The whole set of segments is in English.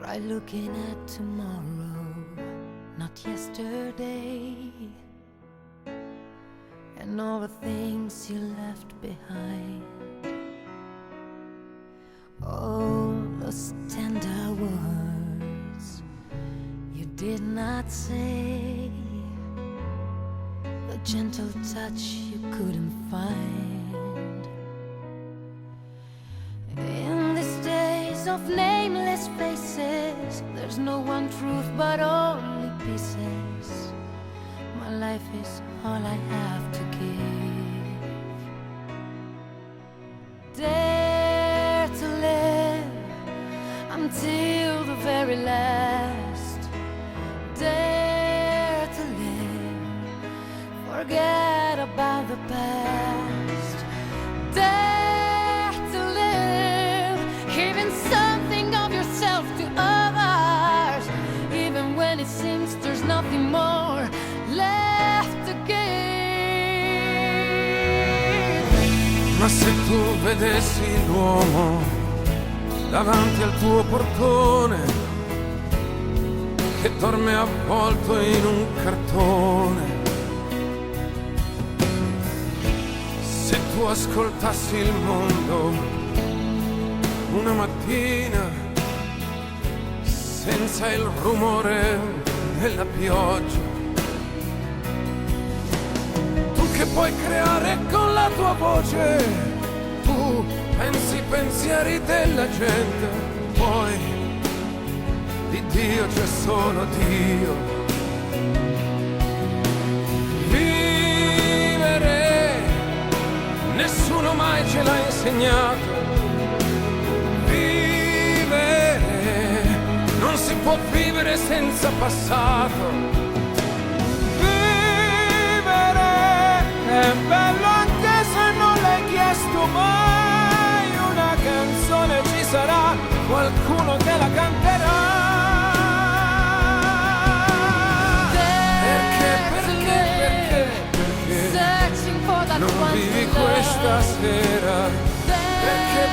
Try looking at tomorrow, not yesterday, and all the things you left behind. All those tender words you did not say, the gentle touch you couldn't find. In these days of nameless faces, there's no one truth but only pieces. My life is all I have to give. Dare to live until the very last. Dare to live, forget about the past. Dare to live, giving something of yourself to others, even when it seems there's nothing more left to give. Ma se tu vedessi l'uomo davanti al tuo portone, che dorme avvolto in un cartone, se tu ascoltassi il mondo una mattina senza il rumore della pioggia, tu che puoi creare con la tua voce, tu pensi i pensieri della gente, poi di Dio c'è solo Dio. Vivere nessuno mai ce l'ha insegnato. Vivere non si può vivere senza passato. È bello anche se non l'hai chiesto mai. Una canzone ci sarà, qualcuno te la canterà. Perché non vivi questa sera? Perché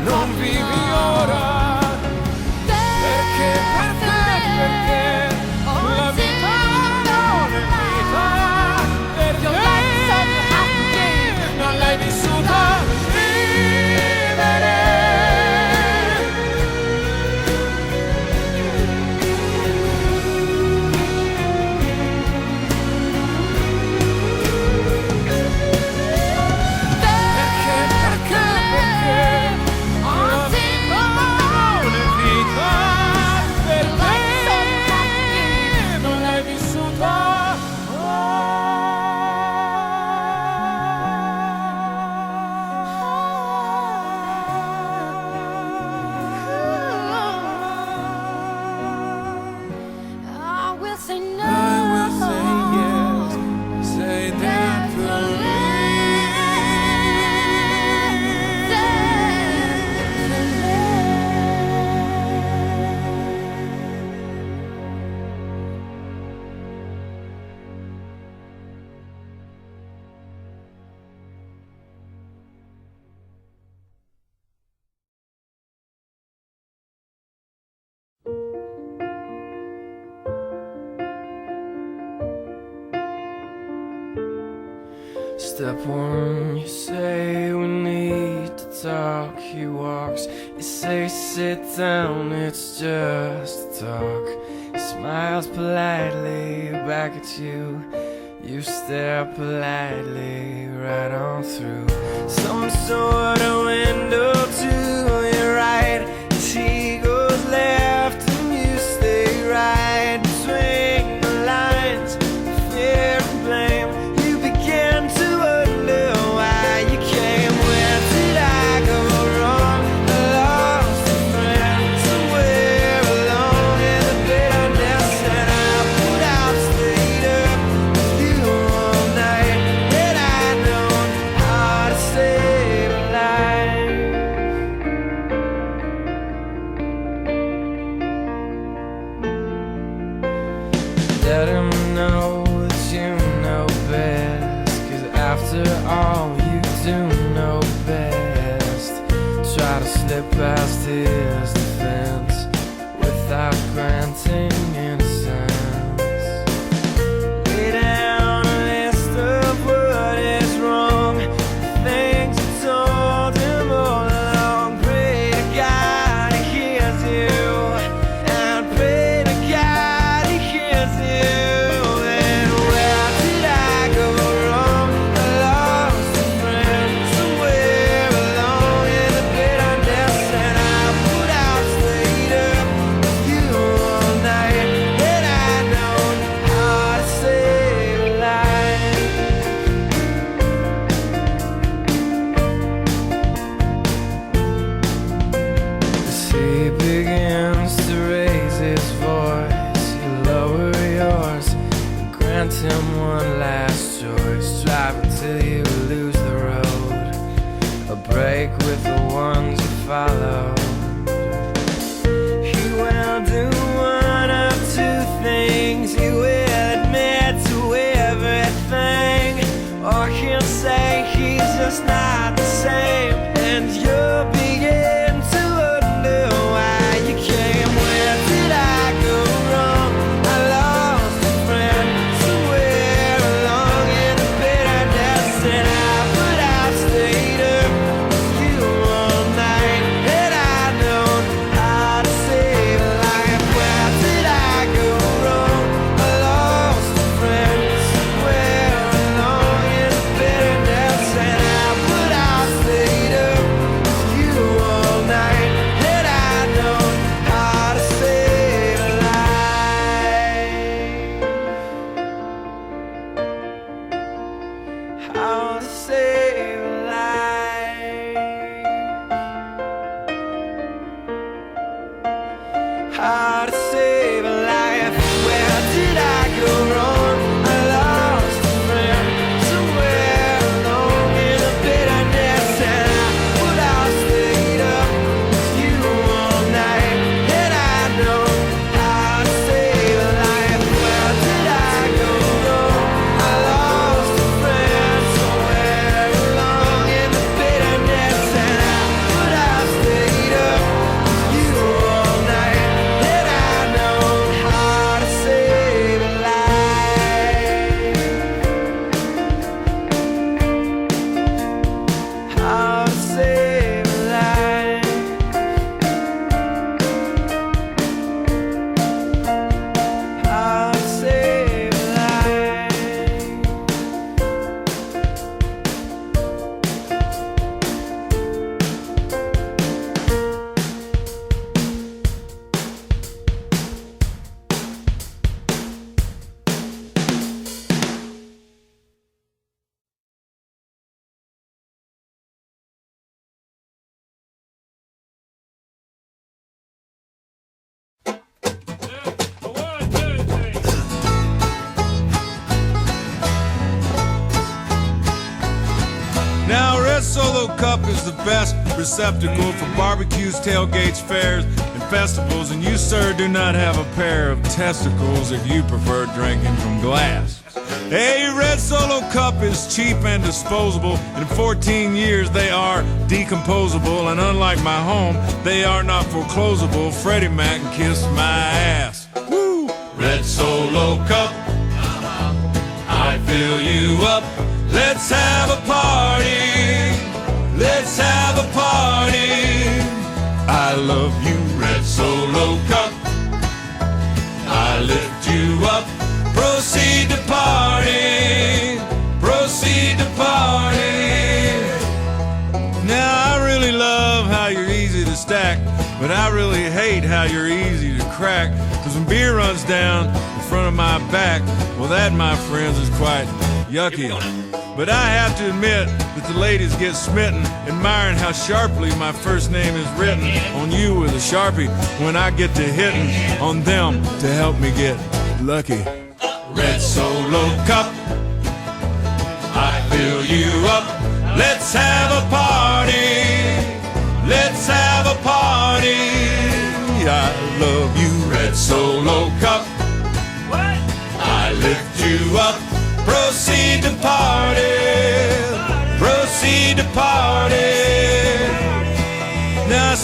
non vivi ora? Perché la vita non l'hai vissuta. Vivere Step one, you say we need to talk. He walks, you say sit down, it's just talk. He smiles politely back at you. You stare politely right on through some sort of window to your right. As he goes left and you stay right between the lines, fear and blame. You begin to wonder why you came. Where did I go wrong? I lost a friend somewhere alone in the bitterness, and I put out, stayed up with you all night. When I know how to save a life. Let him know that you know best, 'cause after all you do know best. Try to slip step past his defense without granting innocence. Lay down a list of what is wrong, things I told him all along. Pray to God he hears you, and pray to God he hears you. And where did I go wrong? I lost a friend somewhere along in the bitterness, and I put out stayed up with you all night, and I know how to save a life. As he begins to raise his voice, you lower yours and grant him one last choice. Drive until you lose the road, a break with the ones you follow. He will do one of two things. He will admit to everything, or he'll say he's just not the same, and you'll begin to wonder why you came. Where did I go wrong? I lost a friend somewhere along in the bitterness, and but I stayed up with you all night, and I know how to save a life. Where did I go wrong? I lost a friend somewhere along in the bitterness, and but I stayed up with you all night, and I know how to save a life. How to save a life. How to save a life. Where did I go wrong? I lost a friend somewhere along in the bitterness, and but I stayed up with you all night, and I know how to save a life. Where did I go wrong? I lost a friend somewhere along in the bitterness, and but I stayed up with you all night, and I know how to save a life. How to save a life. How to save a life. Now, Red Solo Cup is the best receptacle for barbecues, tailgates, fairs, and festivals, and you, sir, do not have a pair of testicles if you prefer drinking from glass. A Red Solo Cup is cheap and disposable. In 14 years, they are decomposable, and unlike my home, they are not foreclosable. Freddie Mac kissed my ass. Woo! Red Solo Cup, I fill you up. Let's have a party. Let's have a party. I love you, Red Solo Cup. I lift you up. Proceed to party. Proceed to party. Now I really love how you're easy to stack, but I really hate how you're easy to crack. Cause when beer runs down in front of my back, well that, my friends, is quite yucky. But I have to admit that the ladies get smitten, admiring how sharply my first name is written on you with a Sharpie when I get to hitting on them to help me get lucky. Red Solo Cup, I fill you up. Let's have a party. Let's have a party. I love you, Red Solo Cup. I lift you up. Proceed to party. Proceed to party. Now,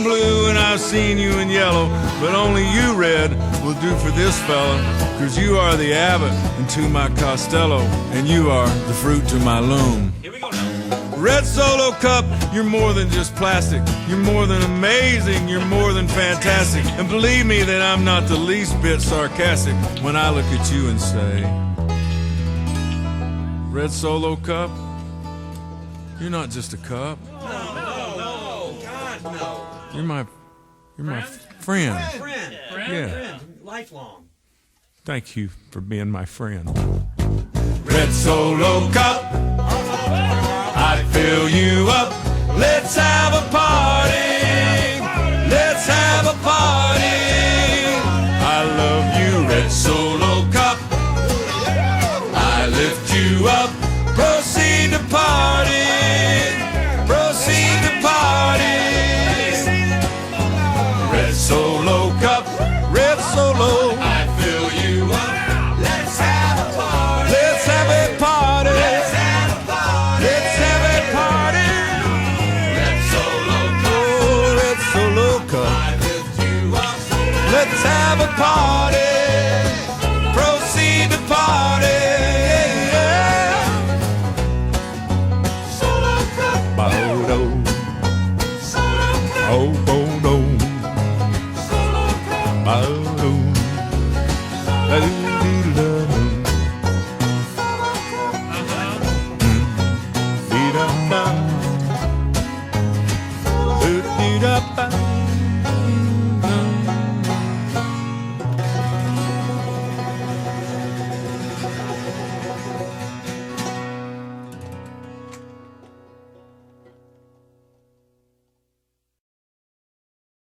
blue and I've seen you in yellow, but only you, Red, will do for this fella. Cause you are the Abbott to my Costello, and you are the fruit to my loom. Here we go now. Red Solo Cup, you're more than just plastic. You're more than amazing, you're more than fantastic. And believe me that I'm not the least bit sarcastic when I look at you and say, Red Solo Cup, you're not just a cup. No, God, no. You're my friend. Friend. Yeah. Lifelong. Thank you for being my friend. Red Solo Cup, I fill you up. Let's have a party. Let's have a party. I love you, Red Solo Cup. I lift you up. Proceed to party. Proceed to party. Red Solo Cup, Red Solo. I fill you up. Let's have a party. Let's have a party. Let's have a party. Let's have a party. Red Solo Cup. Oh, Red Solo Cup. I lift you up. Let's have a party. Proceed to party. Yeah. Solo Cup. Bodo. Solo Cup. Oh, Bodo. Solo Cup. Bodo. La-doo-dee-la.